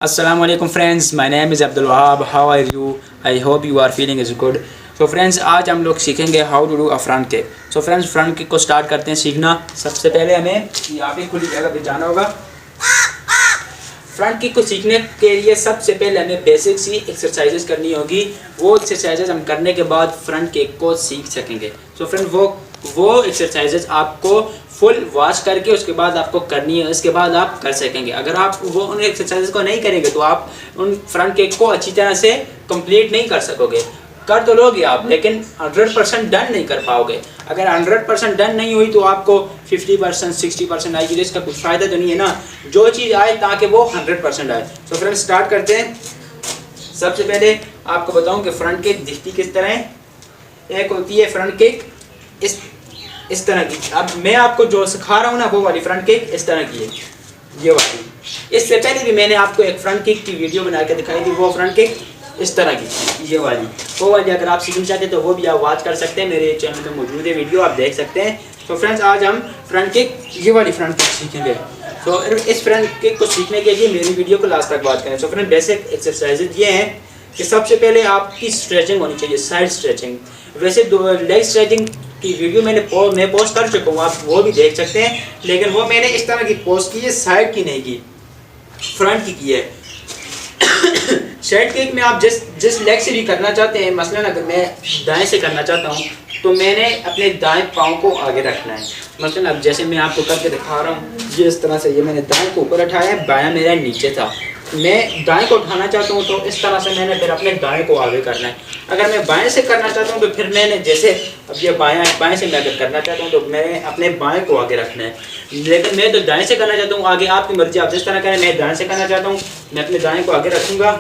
Assalamu alaikum friends, my name is Abdul Wahab. How are you? I hope you are feeling is good. So friends, आज हम लोग सीखेंगे how to do a front kick. So friends, front kick को start करते हैं सीखना। सबसे पहले हमें यहाँ पे खुली जगह पे जाना होगा। फ्रंट किक को सीखने के लिए सबसे पहले हमें बेसिक सी एक्सरसाइजेस करनी होगी। वो एक्सरसाइजेस हम करने के बाद फ्रंट किक को सीख सकेंगे। सो फ्रेंड वो एक्सरसाइजेस आपको फुल वॉश करके उसके बाद आपको करनी है, उसके बाद आप कर सकेंगे। अगर आप वो उन एक्सरसाइजेस को नहीं करेंगे तो आप उन फ्रंट किक को अच्छी तरह से कंप्लीट नहीं कर सकोगे। कर तो लोगे आप, लेकिन 100% डन नहीं कर पाओगे। अगर 100% डन नहीं हुई तो आपको 50% 60% आएगी, तो इसका कुछ फ़ायदा तो नहीं है ना। जो चीज़ आए ताकि वो 100% आए। तो फ्रेंड्स स्टार्ट करते हैं। सबसे पहले आपको बताऊं कि फ्रंट किक दिखती किस तरह है। एक होती है फ्रंट किक इस तरह की। अब मैं आपको जो सिखा रहा हूँ ना, वो वाली फ्रंट किक इस तरह की है, ये वाली। इससे पहले भी मैंने आपको एक फ्रंट किक की वीडियो बना के दिखाई थी, वो फ्रंट किक इस तरह की, ये वाली। वो वाली अगर आप सीखना चाहते हैं तो वो भी आप वॉच कर सकते हैं, मेरे चैनल पे मौजूद है वीडियो, आप देख सकते हैं। तो फ्रेंड्स आज हम फ्रंट किक, ये वाली फ्रंट किक सीखेंगे। तो इस फ्रंट किक को सीखने के लिए मेरी वीडियो को लास्ट तक बात करें। तो फ्रेंड बेसिक एक्सरसाइजेज ये हैं कि सबसे पहले आपकी स्ट्रेचिंग होनी चाहिए, साइड स्ट्रेचिंग। वैसे लेग स्ट्रेचिंग की वीडियो मैं पोस्ट कर चुका हूँ, आप वो भी देख सकते हैं, लेकिन वो मैंने इस तरह की पोस्ट की है, साइड की नहीं की, फ्रंट की है। साइड किक में आप जिस लेग से भी करना चाहते हैं, मसलन अगर मैं दाएं से करना चाहता हूँ तो मैंने अपने दाएं पाँव को आगे रखना है। मसलन अब जैसे मैं आपको करके दिखा रहा हूँ, ये इस तरह से, ये मैंने दाएं को ऊपर उठाया है, बायां मेरा नीचे था। मैं दाएं को उठाना चाहता हूँ तो इस तरह से मैंने फिर अपने दाएं को आगे करना है। अगर मैं बाएं से करना चाहता हूँ तो फिर मैंने जैसे अब ये बाएं से मैं अगर करना चाहता हूँ तो मैंने अपने बाएं को आगे रखना है। लेकिन मैं तो दाएं से करना चाहता हूँ, आगे आपकी मर्जी, आप जिस तरह करें। मैं दाएं से करना चाहता हूँ, मैं अपने दाएं को आगे रखूँगा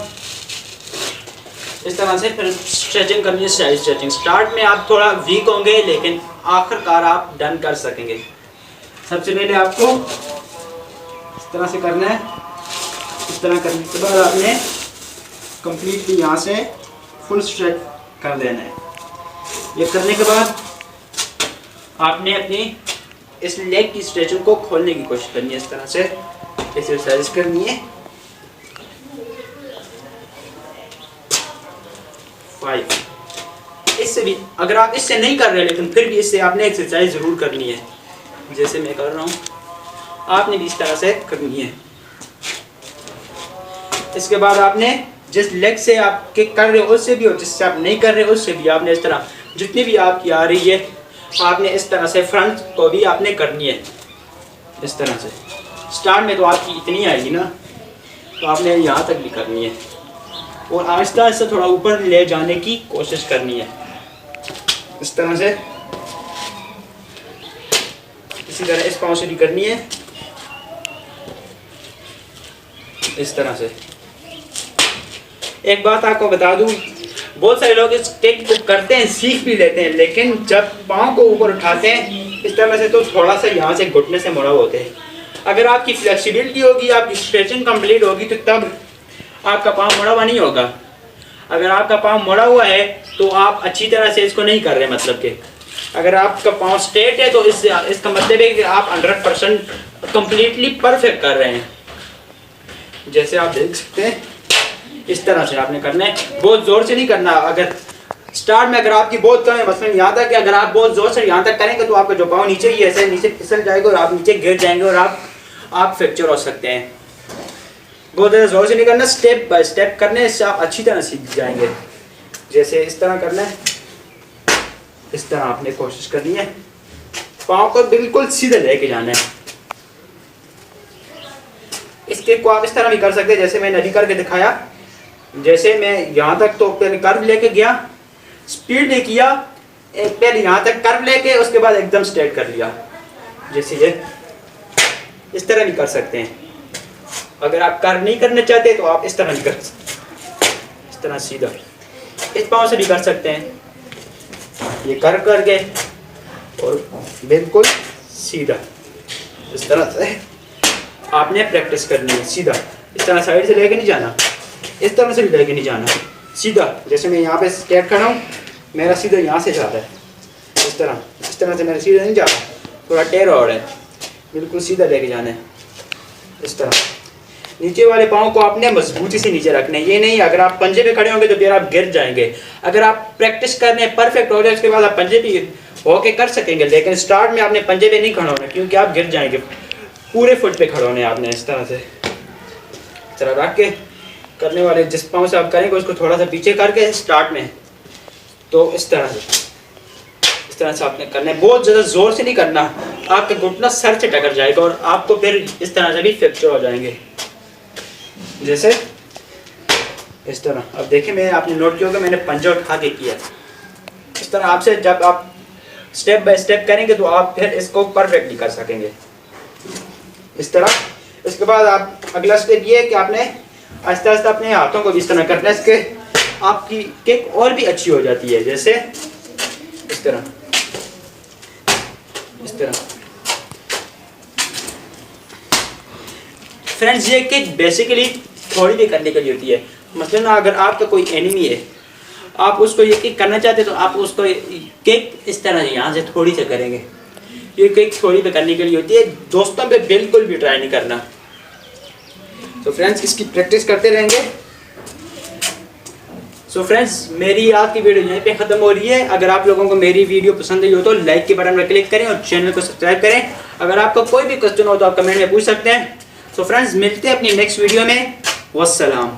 इस तरह से। फिर स्ट्रेचिंग करनी है, साइड स्ट्रेचिंग। स्टार्ट में आप थोड़ा वीक होंगे, लेकिन आखिरकार आप डन कर सकेंगे। सबसे पहले आपको इस तरह से करना है। इस तरह करने के बाद आपने कंप्लीटली यहाँ से फुल स्ट्रेच कर देना है। ये करने के बाद आपने अपनी इस लेग की स्ट्रेचिंग को खोलने की कोशिश करनी है, इस तरह से एक्सरसाइज करनी है। 5 इससे भी अगर आप इससे नहीं कर रहे, लेकिन फिर भी इससे आपने एक्सरसाइज ज़रूर करनी है, जैसे मैं कर रहा हूँ, आपने भी इस तरह से करनी है। इसके बाद आपने जिस लेग से आप किक कर रहे हो उससे भी, और जिससे आप नहीं कर रहे हो उससे भी आपने इस तरह, जितनी भी आपकी आ रही है, आपने इस तरह से फ्रंट को भी आपने करनी है इस तरह से। स्टार्ट में तो आपकी इतनी आएगी ना, तो आपने यहाँ तक भी करनी है, और आहिस्ता आहिस्ता थोड़ा ऊपर ले जाने की कोशिश करनी है इस तरह से। इसी तरह इस पाँव से भी करनी है इस तरह से। एक बात आपको बता दूं, बहुत सारे लोग इस किक को करते हैं, सीख भी लेते हैं, लेकिन जब पाँव को ऊपर उठाते हैं इस तरह से तो थोड़ा सा यहाँ से घुटने से मुड़ा होते हैं। अगर आपकी फ्लेक्सिबिलिटी होगी, आपकी स्ट्रेचिंग कंप्लीट होगी, तो तब आपका पाँव मुड़ा हुआ नहीं होगा। अगर आपका पाँव मुड़ा हुआ है तो आप अच्छी तरह से इसको नहीं कर रहे, मतलब कि अगर आपका पाँव स्ट्रेट है तो इसका मतलब है कि आप 100% कम्प्लीटली परफेक्ट कर रहे हैं। जैसे आप देख सकते हैं इस तरह से आपने करना है, बहुत ज़ोर से नहीं करना। अगर स्टार्ट में अगर आपकी बहुत कम है, मसलन यहाँ तक, अगर आप बहुत ज़ोर से यहाँ तक करेंगे तो आपका जो पाँव नीचे ही ऐसे नीचे फिसल जाएगा और आप नीचे गिर जाएंगे और आप फ्रैक्चर हो सकते हैं। बहुत ज़्यादा ज़ोर से नहीं करना, स्टेप बाय स्टेप करने, इससे आप अच्छी तरह सीख जाएंगे। जैसे इस तरह करना है, इस तरह आपने कोशिश करनी है, पाँव को बिल्कुल सीधे लेके जाना है। इस किक को आप इस तरह भी कर सकते हैं, जैसे मैंने अभी करके दिखाया। जैसे मैं यहाँ तक तो पहले कर्व लेके गया, स्पीड नहीं किया, पहले यहाँ तक कर्व लेके उसके बाद एकदम स्ट्रेट कर लिया, जैसे ये इस तरह भी कर सकते हैं। अगर आप कर्व नहीं करना चाहते तो आप इस तरह भी कर सकते हैं, इस तरह सीधा। इस पाँव से भी कर सकते हैं, ये कर्व करके और बिल्कुल सीधा इस तरह से आपने प्रैक्टिस करनी है। सीधा इस तरह साइड से लेके नहीं जाना, इस तरह से भी लेके नहीं जाना, सीधा। जैसे मैं यहाँ पे स्ट्रेट खड़ा हूँ, मेरा सीधा यहाँ से जाता है, इस तरह से मेरा सीधा नहीं जाता, थोड़ा टेढ़ा हो रहा है, बिल्कुल सीधा लेके जाना है इस तरह। नीचे वाले पाँव को आपने मजबूती से नीचे रखना है। ये नहीं अगर आप पंजे पे खड़े होंगे तो फिर आप गिर जाएंगे। अगर आप प्रैक्टिस करने परफेक्ट हो जाए उसके बाद आप पंजे पे होके कर सकेंगे, लेकिन स्टार्ट में आपने पंजे पे नहीं खड़ा होना क्योंकि आप गिर जाएंगे। पूरे फुट पे खड़े होने आपने इस तरह से, इस तरह रख के करने वाले जिस पाँव से आप करेंगे उसको थोड़ा सा पीछे करके स्टार्ट में, तो इस तरह से आपने करना है। बहुत ज़्यादा ज़ोर से नहीं करना, आपका घुटना सर से टकरा जाएगा और आपको फिर इस तरह से भी फ्रैक्चर हो जाएंगे। जैसे इस तरह, अब देखिए मैं आपने नोट किया होगा मैंने पंजा उठा के किया। इस तरह आपसे जब आप स्टेप बाय स्टेप करेंगे तो आप फिर इसको परफेक्टली कर सकेंगे इस तरह। इसके बाद आप अगला स्टेप ये है कि आपने आहिस्ता आहिस्ता अपने हाथों को भी इस तरह करना है, इसके आपकी किक और भी अच्छी हो जाती है। जैसे इस तरह, इस तरह। फ्रेंड्स ये किक बेसिकली थोड़ी भी करने के लिए होती है। मतलब ना अगर आपका कोई एनिमी है, आप उसको ये किक करना चाहते हैं तो आप उसको किक इस तरह यहाँ से थोड़ी से करेंगे। ये किक थोड़ी पे करने के लिए होती है, दोस्तों पे बिल्कुल भी ट्राई नहीं करना। तो फ्रेंड्स इसकी प्रैक्टिस करते रहेंगे। सो फ्रेंड्स मेरी आज की वीडियो यहीं पे ख़त्म हो रही है। अगर आप लोगों को मेरी वीडियो पसंद आई हो तो लाइक के बटन पर क्लिक करें और चैनल को सब्सक्राइब करें। अगर आपको कोई भी क्वेश्चन हो तो आप कमेंट में पूछ सकते हैं। सो फ्रेंड्स मिलते हैं अपनी नेक्स्ट वीडियो में। वस्सलाम।